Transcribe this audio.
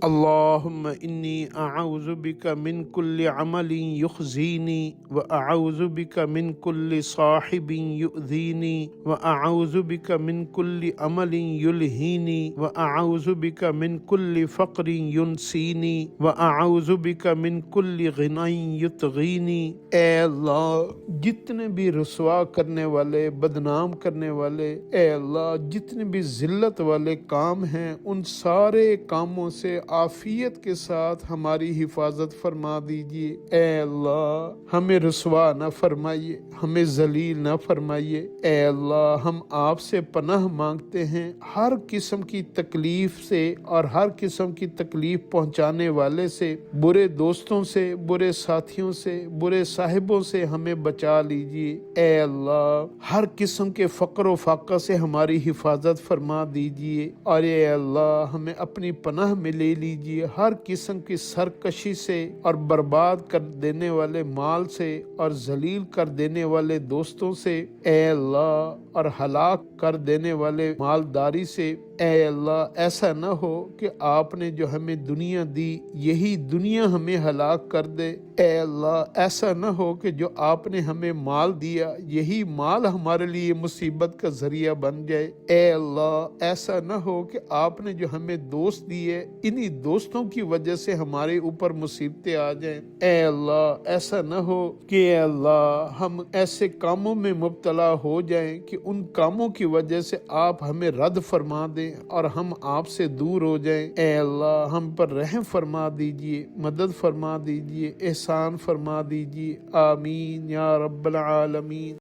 اللهم إني أعوذ بك من كل عمل يخزيني وأعوذ بك من كل صاحب يؤذيني وأعوذ بك من كل عمل يلهيني وأعوذ بك من كل فقر ينسيني وأعوذ بك من كل غنى يطغيني۔ اے اللہ جتنے بھی رسوا کرنے والے، بدنام کرنے والے، اے اللہ جتنے بھی ذلت والے کام ہیں ان سارے کاموں سے عافیت کے ساتھ ہماری حفاظت فرما دیجیے۔ اے اللہ ہمیں رسوا نہ فرمائیے، ہمیں ذلیل نہ فرمائیے۔ اے اللہ ہم آپ سے پناہ مانگتے ہیں ہر قسم کی تکلیف سے اور ہر قسم کی تکلیف پہنچانے والے سے، برے دوستوں سے، برے ساتھیوں سے، برے صاحبوں سے ہمیں بچا لیجیے۔ اے اللہ ہر قسم کے فقر و فاقہ سے ہماری حفاظت فرما دیجیے، اور اے اللہ ہمیں اپنی پناہ میں لے لیجیے ہر قسم کی سرکشی سے اور برباد کر دینے والے مال سے اور ذلیل کر دینے والے دوستوں سے، اے اللہ اور ہلاک کر دینے والے مالداری سے۔ اے اللہ ایسا نہ ہو کہ آپ نے جو ہمیں دنیا دی یہی دنیا ہمیں ہلاک کر دے۔ اے اللہ ایسا نہ ہو کہ جو آپ نے ہمیں مال دیا یہی مال ہمارے لیے مصیبت کا ذریعہ بن جائے۔ اے اللہ ایسا نہ ہو کہ آپ نے جو ہمیں دوست دیے انہی دوستوں کی وجہ سے ہمارے اوپر مصیبتیں آ جائیں۔ اے اللہ ایسا نہ ہو کہ اے اللہ ہم ایسے کاموں میں مبتلا ہو جائیں کہ ان کاموں کی وجہ سے آپ ہمیں رد فرما دیں اور ہم آپ سے دور ہو جائیں۔ اے اللہ ہم پر رحم فرما دیجئے، مدد فرما دیجئے، احسان فرما دیجئے، آمین یا رب العالمین۔